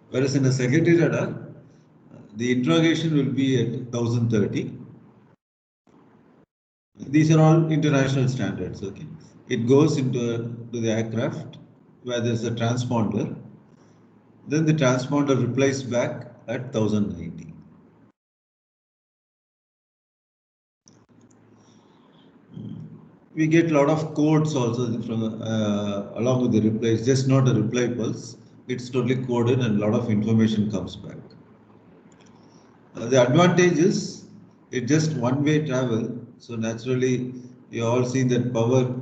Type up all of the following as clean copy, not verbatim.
Whereas in a secondary radar, the interrogation will be at 1030. These are all international standards. Okay, it goes into to the aircraft where there's a transponder. Then the transponder replies back at 1090. We get a lot of codes also from along with the replies, just not a reply pulse. It's totally coded and a lot of information comes back. The advantage is it's just one-way travel. So naturally, you all seen that power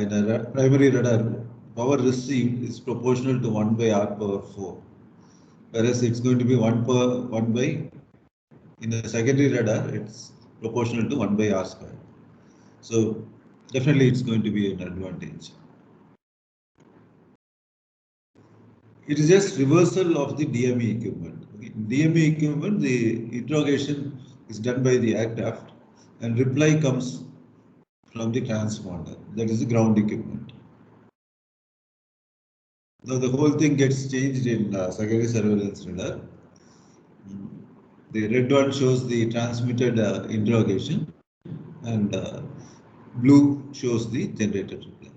in a primary radar, power received is proportional to 1 by R power 4. Whereas it's going to be 1 by, in a secondary radar, it's proportional to 1 by R square. So definitely it's going to be an advantage. It is just reversal of the DME equipment. In DME equipment, the interrogation is done by the aircraft and reply comes from the transponder. That is the ground equipment. Now the whole thing gets changed in secondary surveillance radar. The red one shows the transmitted interrogation and blue shows the generated reply.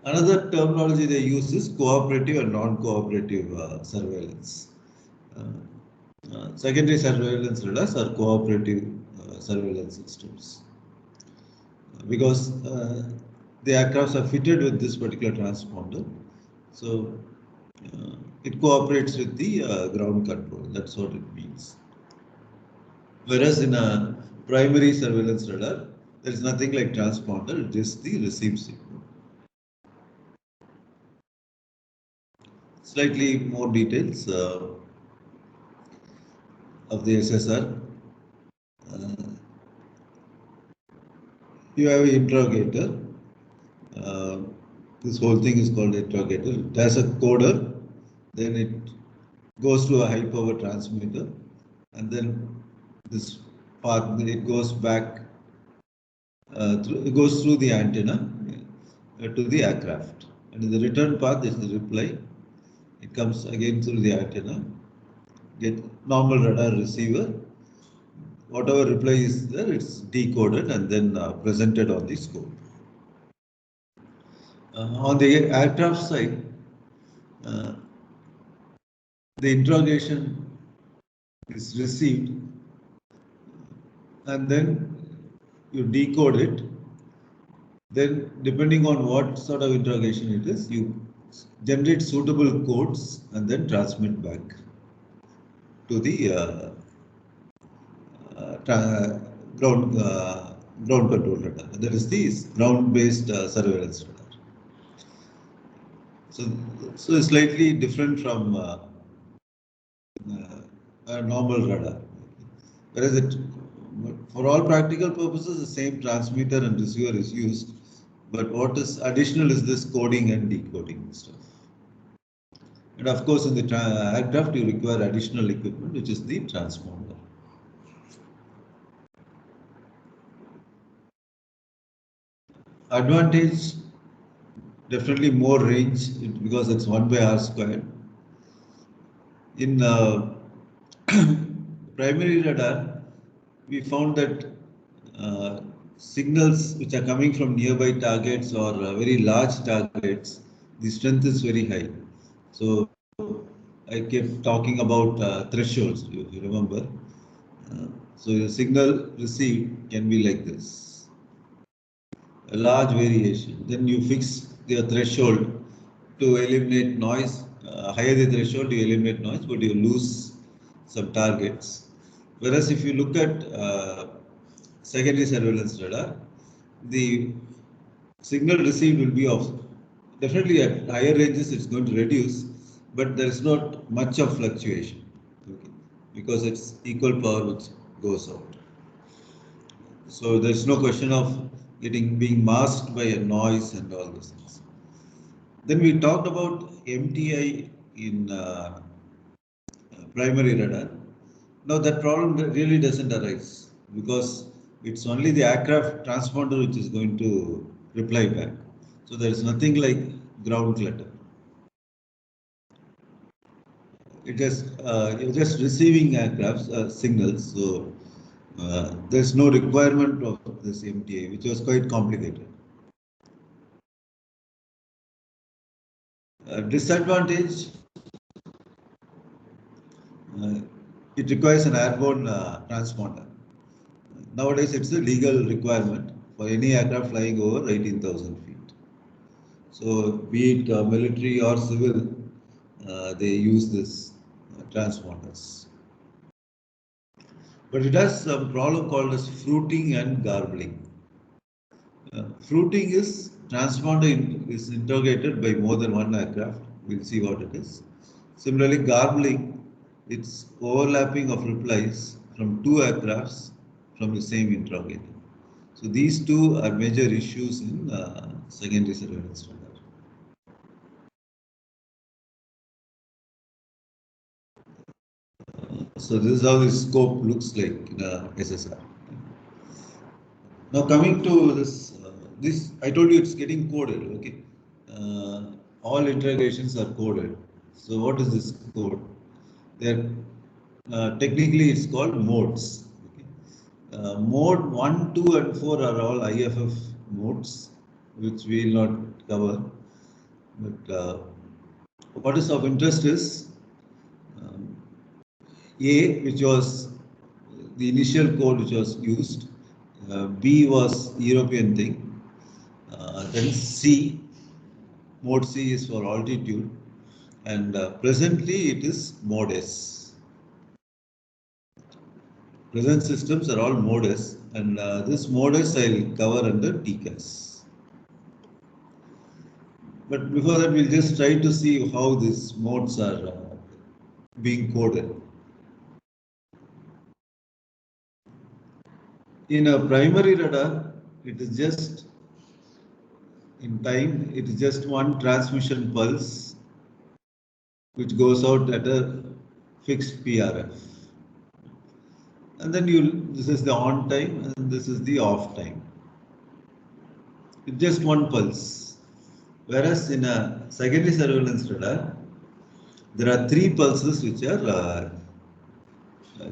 Another terminology they use is cooperative and non-cooperative surveillance. Secondary surveillance radars are cooperative surveillance systems because the aircrafts are fitted with this particular transponder, so it cooperates with the ground control. That's what it means. Whereas in a primary surveillance radar, there is nothing like transponder, just the receive signal. Slightly more details of the SSR. You have an interrogator. This whole thing is called interrogator. It has a coder, then it goes to a high power transmitter, and then this path it goes back. It goes through the antenna to the aircraft, and in the return path is the reply. It comes again through the antenna. Get normal radar receiver. Whatever reply is there, it's decoded and then presented on the scope. On the aircraft side, the interrogation is received and then you decode it. Then, depending on what sort of interrogation it is, you generate suitable codes and then transmit back to the ground control radar. That is the ground-based surveillance radar. So it's slightly different from a normal radar. Whereas for all practical purposes, the same transmitter and receiver is used. But what is additional is this coding and decoding stuff. And of course, in the aircraft, you require additional equipment, which is the transponder. Advantage, definitely more range because it's 1 by R squared. In primary radar, we found that signals which are coming from nearby targets or very large targets, the strength is very high. So I kept talking about thresholds, you remember. So the signal received can be like this, a large variation. Then you fix the threshold to eliminate noise. Higher the threshold, you eliminate noise, but you lose some targets. Whereas if you look at secondary surveillance radar, the signal received will be of definitely at higher ranges it's going to reduce, but there is not much of fluctuation, okay, because it's equal power which goes out. So there's no question of being masked by a noise and all those things. Then we talked about MTI in primary radar. Now that problem really doesn't arise because it's only the aircraft transponder which is going to reply back. So there is nothing like ground clutter. you're just receiving aircraft signals, so there's no requirement of this MTA, which was quite complicated. Disadvantage, it requires an airborne transponder. Nowadays, it's a legal requirement for any aircraft flying over 18,000 feet. So, be it military or civil, they use this transponders. But it has some problem called as fruiting and garbling. Fruiting is transponder is interrogated by more than one aircraft. We'll see what it is. Similarly, garbling, it's overlapping of replies from two aircrafts from the same interrogator. So these two are major issues in secondary surveillance radar. So this is how the scope looks like in SSR. Now coming to this I told you it's getting coded. Okay, all interrogations are coded. So what is this code? They're technically it's called modes. Okay. Mode 1, 2, and 4 are all IFF modes, which we will not cover. But what is of interest is A, which was the initial code which was used. B was European thing. Then C, mode C is for altitude, and presently it is mode S. Present systems are all mode S, and this mode S I will cover under TCAS. But before that, we'll just try to see how these modes are being coded. In a primary radar, it is just in time, it is just one transmission pulse which goes out at a fixed PRF. And then this is the on time and this is the off time. It's just one pulse. Whereas in a secondary surveillance radar, there are three pulses which are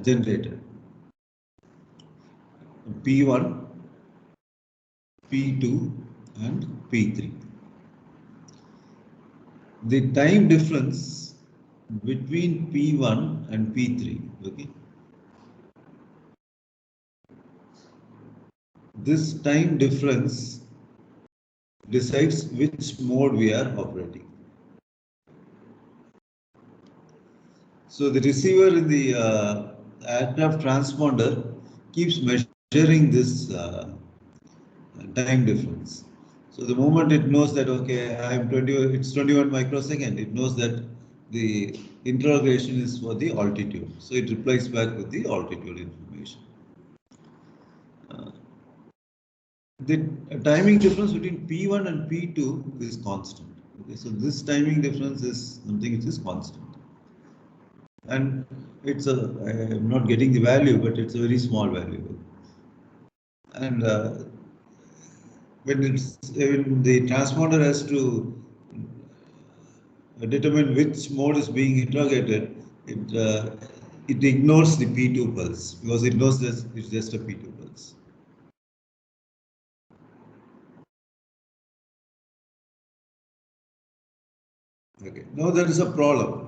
generated. P1, P2 and P3. The time difference between P1 and P3, okay? This time difference decides which mode we are operating. So the receiver in the aircraft transponder keeps measuring this time difference. So the moment it knows that okay, it's 21 microsecond, it knows that the interrogation is for the altitude. So it replies back with the altitude information. The timing difference between P1 and P2 is constant. Okay, so this timing difference is something which is constant. And I'm not getting the value, but it's a very small value. And when the transponder has to determine which mode is being interrogated, it ignores the P2 pulse because it knows that it's just a P2 pulse. Okay, now there is a problem.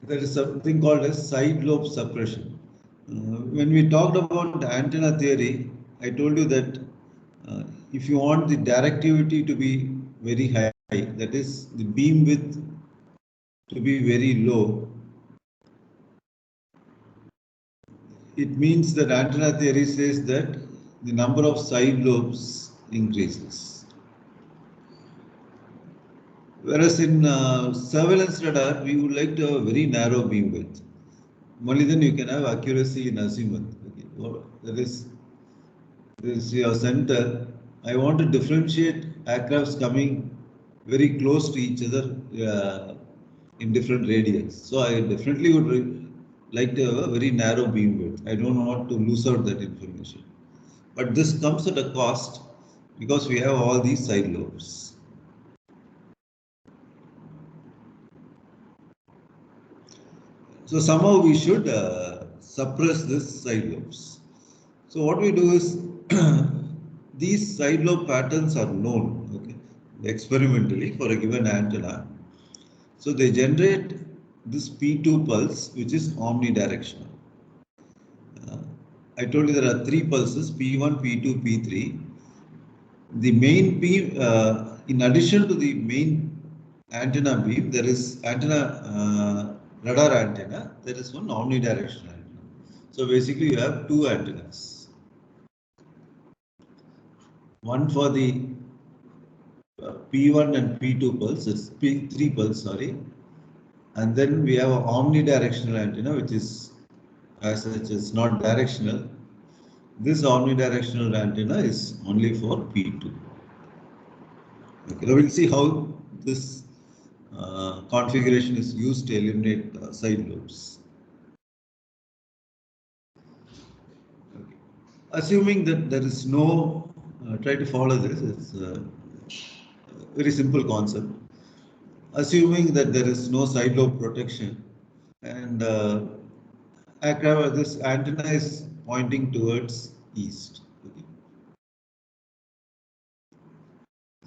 There is something called as side lobe suppression. When we talked about antenna theory, I told you that if you want the directivity to be very high, that is the beam width to be very low, it means that antenna theory says that the number of side lobes increases. Whereas in surveillance radar, we would like to have a very narrow beam width. Only then you can have accuracy in azimuth. Okay. That is your center. I want to differentiate aircrafts coming very close to each other in different radius. So I definitely would like to have a very narrow beam width. I don't want to lose out that information. But this comes at a cost because we have all these side lobes. So somehow we should suppress this side lobes. So what we do is these side lobe patterns are known, okay, experimentally for a given antenna. So they generate this P2 pulse, which is omnidirectional. I told you there are three pulses, P1, P2, P3. The main beam, in addition to the main antenna beam, there is radar antenna, there is one omnidirectional antenna. So basically you have two antennas. One for the P1 and P2 pulse, it's P3 pulse, sorry. And then we have an omnidirectional antenna, which is as such is not directional. This omnidirectional antenna is only for P2. Okay, now we'll see how this configuration is used to eliminate side lobes. Okay. Assuming that there is no, try to follow this, it's a very simple concept. Assuming that there is no side lobe protection and this antenna is pointing towards east. Okay.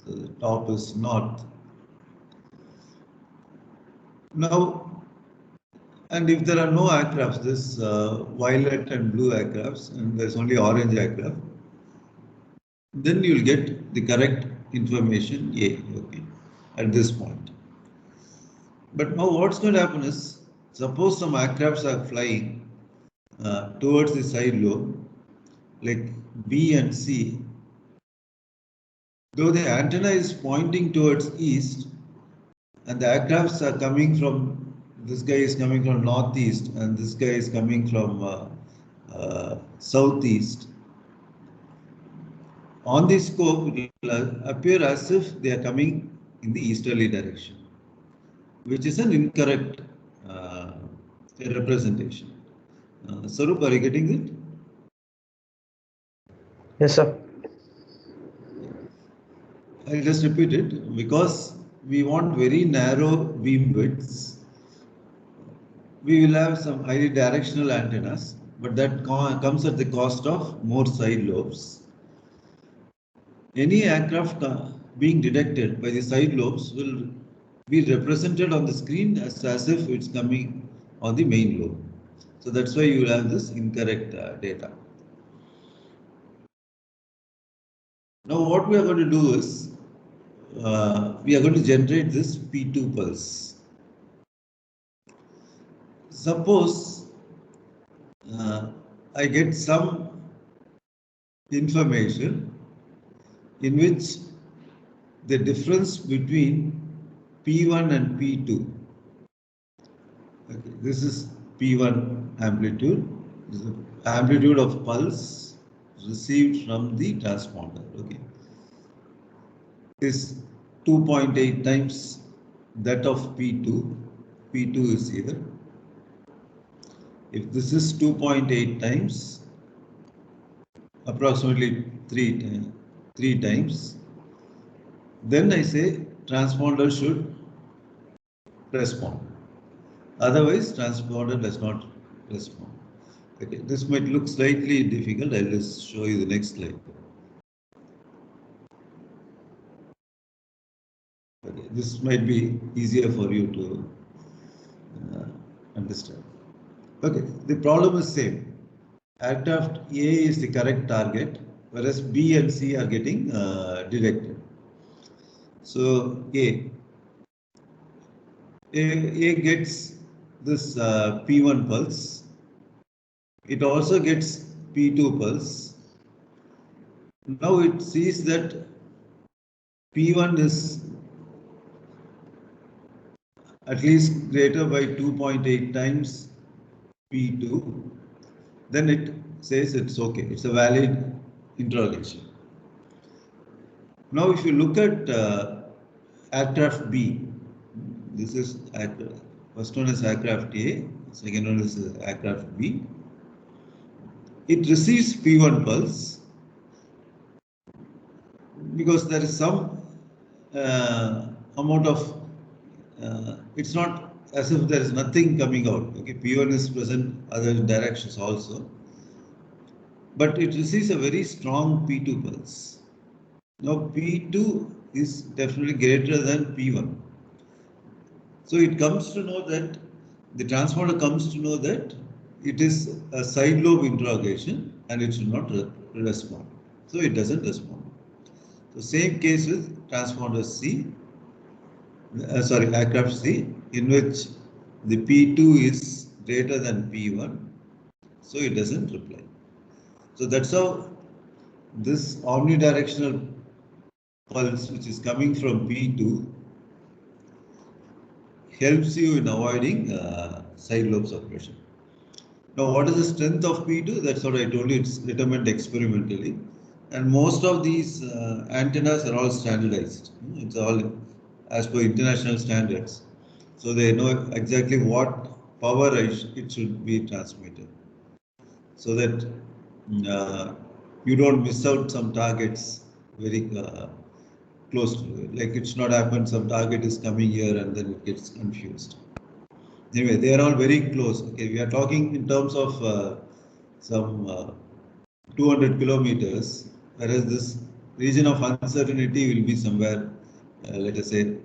So the top is north. Now, and if there are no aircrafts, this violet and blue aircrafts, and there's only orange aircraft, then you'll get the correct information A, okay, at this point. But now what's going to happen is, suppose some aircrafts are flying towards the side lobe, like B and C, though the antenna is pointing towards east, and the aircrafts are coming from, this guy is coming from northeast, and this guy is coming from southeast. On the scope, it will appear as if they are coming in the easterly direction, which is an incorrect representation. Sarup, are you getting it? Yes, sir. I'll just repeat it. Because we want very narrow beam widths, we will have some highly directional antennas, but that comes at the cost of more side lobes. Any aircraft being detected by the side lobes will be represented on the screen as if it's coming on the main lobe. So that's why you will have this incorrect data. Now what we are going to do is, we are going to generate this P2 pulse. Suppose I get some information in which the difference between P1 and P2. Okay, this is P1 amplitude. This is the amplitude of pulse received from the transponder. Okay, is 2.8 times that of P2. P2 is here. If this is 2.8 times, approximately three times, then I say transponder should respond. Otherwise, transponder does not respond. Okay, this might look slightly difficult. I'll just show you the next slide. Okay, this might be easier for you to understand. Okay, the problem is same. Aircraft A is the correct target, whereas B and C are getting detected. So A gets this P1 pulse. It also gets P2 pulse. Now it sees that P1 is at least greater by 2.8 times P2. Then it says it's okay. It's a valid interrogation. Now if you look at aircraft B, this is first one is aircraft A, second one is aircraft B. It receives P1 pulse because there is some amount of, it's not as if there is nothing coming out. Okay, P1 is present other directions also, but it receives a very strong P2 pulse. Now P2 is definitely greater than P1. So it comes to know that the transponder comes to know that it is a side lobe interrogation and it should not respond. So it doesn't respond. So same case with transponder C, aircraft C, in which the P2 is greater than P1, so it doesn't reply. So that's how this omnidirectional pulse, which is coming from P2, helps you in avoiding side lobe suppression. Now, what is the strength of P2? That's what I told you, it's determined experimentally. And most of these antennas are all standardized. It's all as per international standards. So they know exactly what power it should be transmitted. So that you don't miss out some targets very close to it. Like it's not happened, some target is coming here and then it gets confused. Anyway, they are all very close. Okay, we are talking in terms of some 200 kilometers, whereas this region of uncertainty will be somewhere, let us say,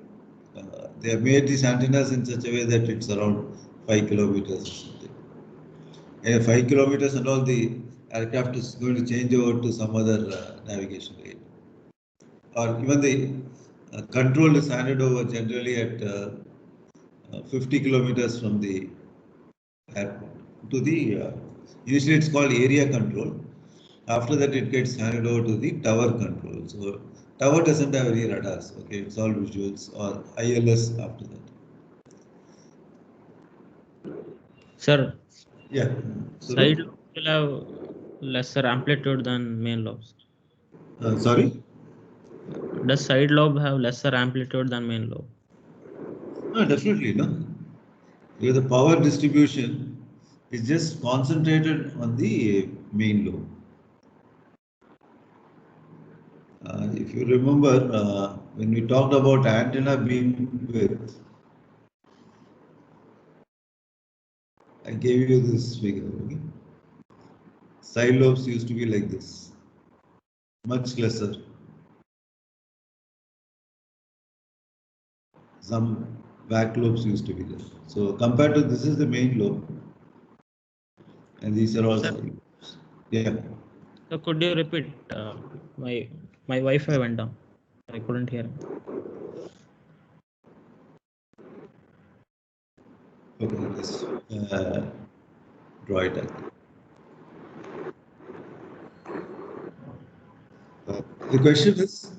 they have made these antennas in such a way that it's around 5 kilometers or something. 5 kilometers and all, the aircraft is going to change over to some other navigation aid. Or even the control is handed over generally at 50 kilometers from the airport to the, usually it's called area control. After that, it gets handed over to the tower control. So tower doesn't have any radars. Okay, it's all visuals or ILS after that. Sir. Yeah. Side lobe will have lesser amplitude than main lobes. Sorry? Does side lobe have lesser amplitude than main lobe? No, definitely no. Because the power distribution is just concentrated on the main lobe. If you remember, when we talked about antenna beam width, I gave you this figure. Okay? Side lobes used to be like this, much lesser. Some back lobes used to be there. So compared to this is the main lobe, and these are all side lobes. Yeah. So could you repeat? My Wi-Fi went down. I couldn't hear him. Okay, let's draw it out. The question is,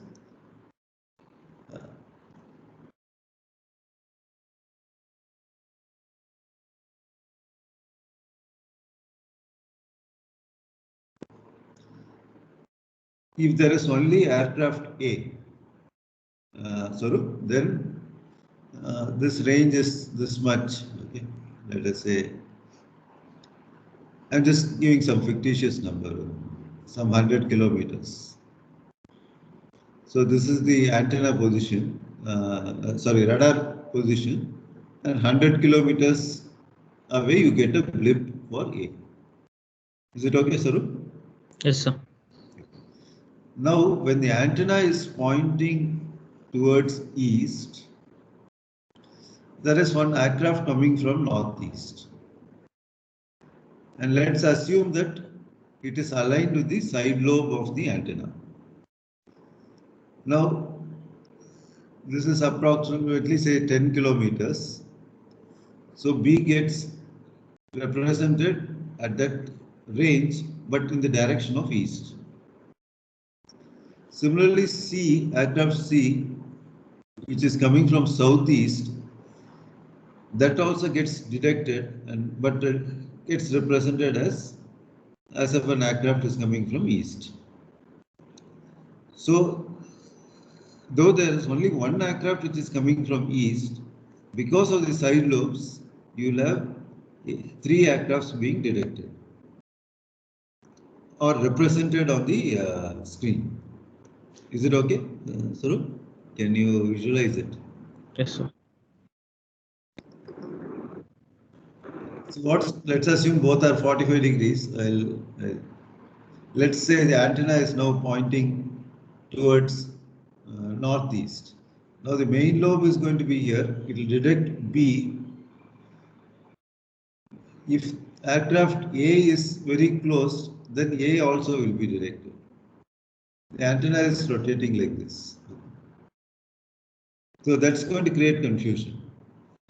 if there is only aircraft A, then this range is this much. Okay, let us say, I'm just giving some fictitious number, some 100 kilometers. So this is the antenna position, radar position, and 100 kilometers away you get a blip for A. Is it okay, Saru? Yes, sir. Now, when the antenna is pointing towards east, there is one aircraft coming from northeast. And let's assume that it is aligned with the side lobe of the antenna. Now, this is approximately, say, 10 kilometers. So B gets represented at that range, but in the direction of east. Similarly, C, aircraft C, which is coming from southeast, that also gets detected, but it's represented as if an aircraft is coming from east. So, though there is only one aircraft which is coming from east, because of the side lobes, you'll have 3 aircrafts being detected or represented on the screen. Is it okay, Saru? Can you visualize it? Yes, sir. So let's assume both are 45 degrees. Let's say the antenna is now pointing towards northeast. Now the main lobe is going to be here. It will detect B. If aircraft A is very close, then A also will be detected. The antenna is rotating like this. So that's going to create confusion.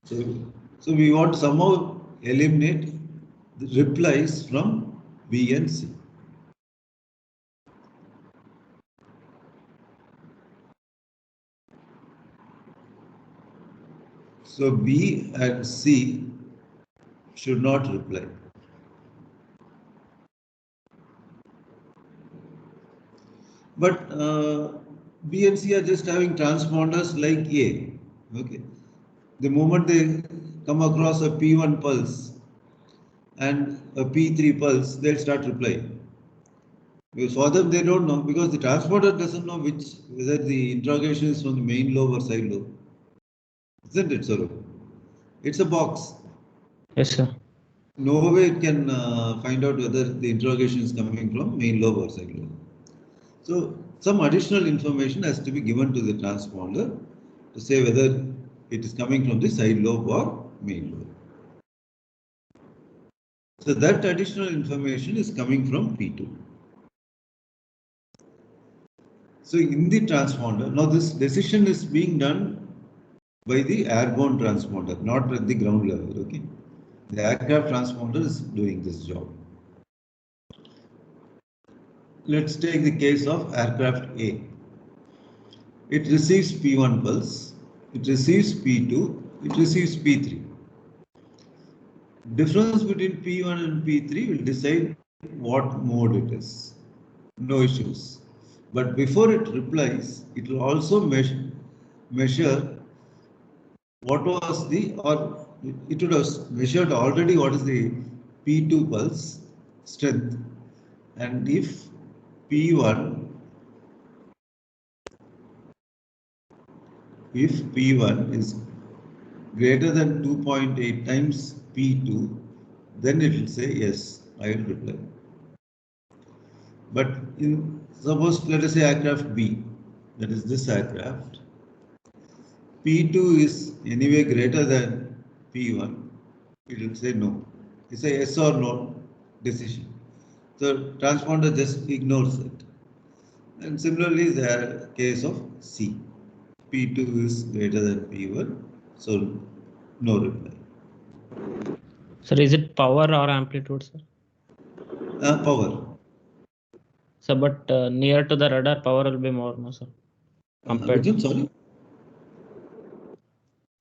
So we want to somehow eliminate the replies from B and C. So B and C should not reply. But B and C are just having transponders like A. Okay. The moment they come across a P1 pulse and a P3 pulse, they'll start replying. Because for them, they don't know because the transponder doesn't know whether the interrogation is from the main lobe or side lobe. Isn't it, Saurabh? It's a box. Yes, sir. No way it can find out whether the interrogation is coming from main lobe or side lobe. So some additional information has to be given to the transponder to say whether it is coming from the side lobe or main lobe. So that additional information is coming from P2. So in the transponder, now this decision is being done by the airborne transponder, not at the ground level. Okay, the aircraft transponder is doing this job. Let's take the case of aircraft A. It receives P1 pulse, it receives P2, it receives P3. Difference between P1 and P3 will decide what mode it is. No issues. But before it replies, it will also measure what was or it would have measured already what is the P2 pulse strength. And if P1 is greater than 2.8 times P2, then it will say yes, I will reply. But suppose let us say aircraft B, that is this aircraft, P2 is anyway greater than P1, it will say no. It's a yes or no decision. So transponder just ignores it. And similarly, the case of C. P2 is greater than P1, so no reply. Sir, is it power or amplitude, sir? Power. So, but near to the radar, power will be more, no, sir? Compared. Sorry?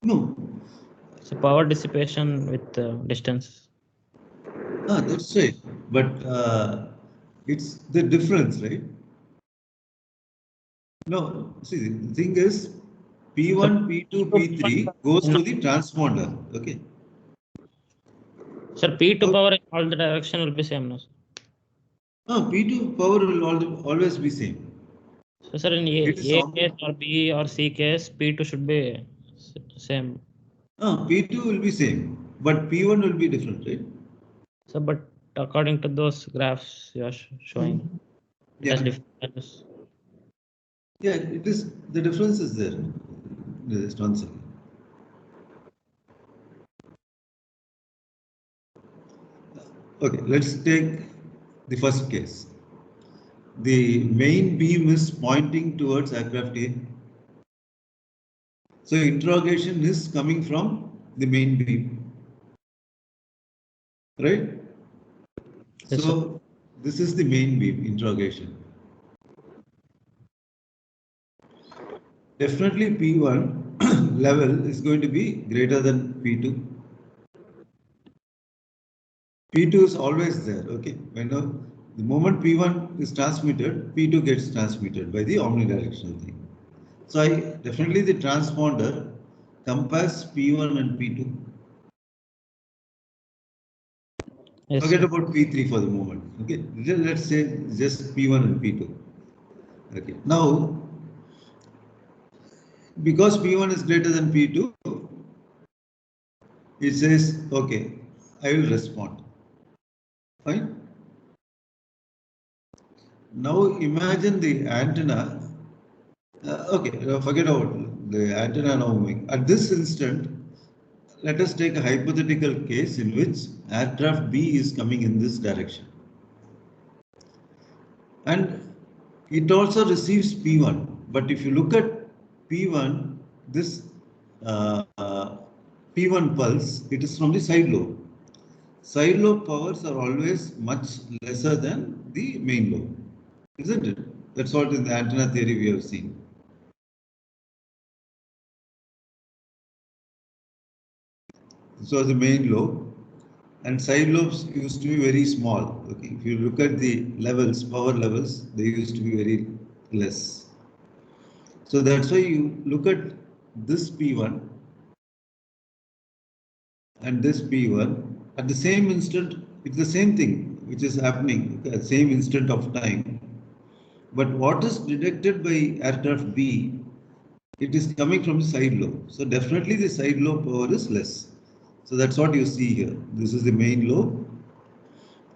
No. So, power dissipation with distance. That's right. But it's the difference, right? No, see, the thing is, P1, P2, P3 goes to the transponder, okay? Sir, P2 power in all the direction will be same, no, sir? P2 power will always be same. So, sir, in A case or B or C case, P2 should be same. P2 will be same, but P1 will be different, right? So, but according to those graphs you are showing, it has different values. Yeah, it is. The difference is there. Just one second. Okay, let's take the first case. The main beam is pointing towards aircraft A. So interrogation is coming from the main beam, right? Yes, so sir. this is the main beam interrogation. Definitely P1 level is going to be greater than P2. P2 is always there, okay? When the moment P1 is transmitted, P2 gets transmitted by the omnidirectional thing. So definitely the transponder compares P1 and P2. Yes, Forget sir. about P3 for the moment. Okay, let's say just P1 and P2. Okay, now because P1 is greater than P2, it says, okay, I will respond. Fine. Now imagine the antenna. Okay, forget about the antenna now moving. At this instant, let us take a hypothetical case in which aircraft B is coming in this direction. And it also receives P1. But if you look at P1, this P1 pulse, it is from the side lobe. Side lobe powers are always much lesser than the main lobe, isn't it? That's what in the antenna theory we have seen. So the main lobe and side lobes used to be very small. Okay, if you look at the levels, power levels, they used to be very less. So that's why you look at this P1 and this P1 at the same instant. It's the same thing which is happening at the same instant of time. But what is detected by aircraft B, it is coming from the side lobe. So definitely the side lobe power is less. So that's what you see here. This is the main lobe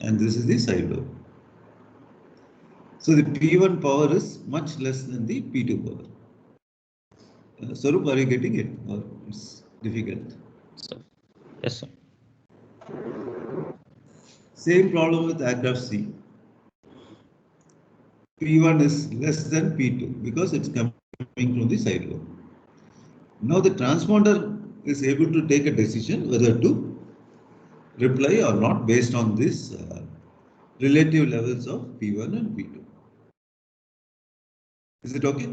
and this is the side lobe. So the P1 power is much less than the P2 power. Swaroop, are you getting it or it's difficult? Yes, sir. Same problem with aircraft C. P1 is less than P2 because it's coming from the side lobe. Now the transponder is able to take a decision whether to reply or not based on this relative levels of P1 and P2. Is it okay?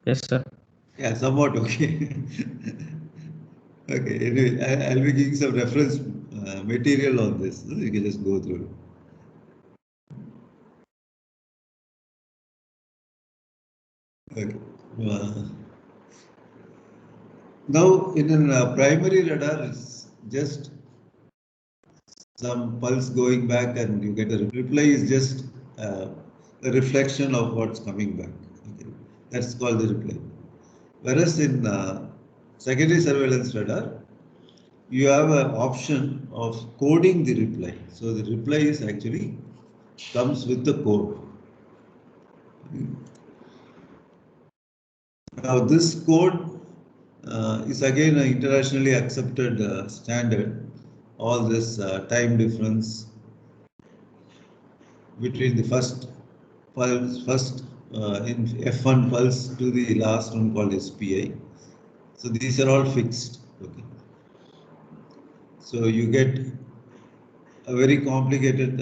Yes, sir. Yeah, somewhat okay. Okay, anyway, I'll be giving some reference material on this. So you can just go through it. Okay. Now, in a primary radar, it's just some pulse going back and you get a reply is just a reflection of what's coming back. Okay. That's called the reply. Whereas in secondary surveillance radar, you have an option of coding the reply. So the reply is actually comes with the code. Now this code is again an internationally accepted standard. All this time difference between the first pulse, in F1 pulse to the last one called SPI. So these are all fixed. Okay. So you get a very complicated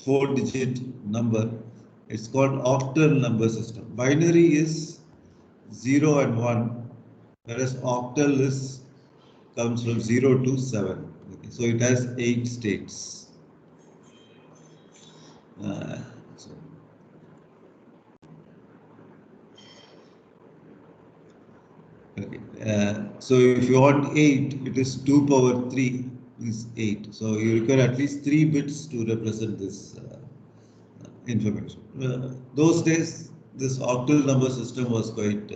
4-digit number. It's called octal number system. Binary is 0 and 1, whereas octal is comes from 0 to 7. Okay. So it has 8 states. So okay. So if you want 8, it is 2 power 3 is 8. So you require at least 3 bits to represent this information. Those days, this octal number system was quite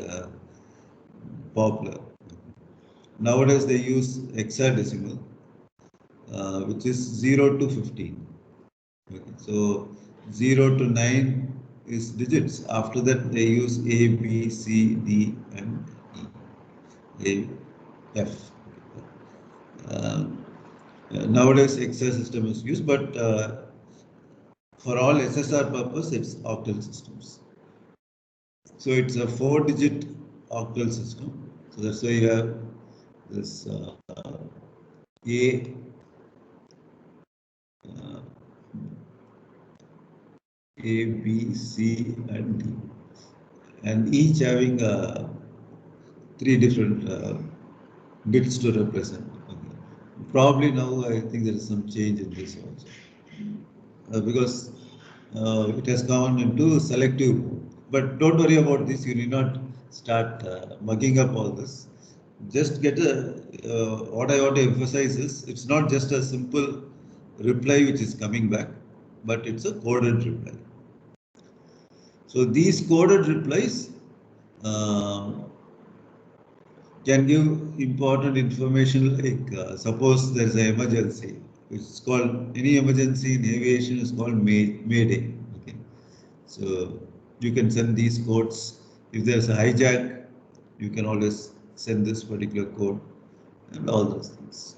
popular. Nowadays, they use hexadecimal, which is 0 to 15. Okay. So 0 to 9 is digits. After that, they use A, B, C, D, and E. A, F. Nowadays, Excel system is used, but for all SSR purpose, it's octal systems. So it's a 4-digit octal system. So that's why you have this A, B, C, and D, and each having 3 different bits to represent. Okay. Probably now I think there is some change in this also because it has gone into selective mode. But don't worry about this. You need not start mugging up all this. Just get what I want to emphasize is it's not just a simple reply which is coming back, but it's a coded reply. So these coded replies can give important information like suppose there's an emergency. It's called, any emergency in aviation is called Mayday. Okay, so you can send these codes. If there's a hijack, you can always send this particular code and all those things.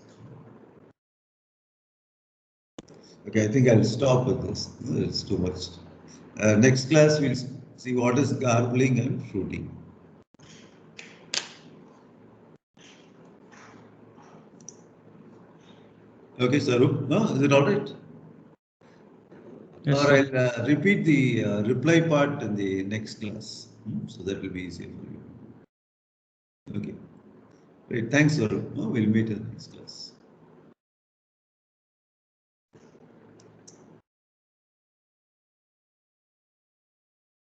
Okay, I think I'll stop with this. It's too much. Next class we'll see what is garbling and fruiting. Okay, Sarup, no, is it all right? Yes, Or sir. I'll repeat the reply part in the next class. So that will be easier for you. Okay. Great. Thanks, Sarup. We'll meet in the next class.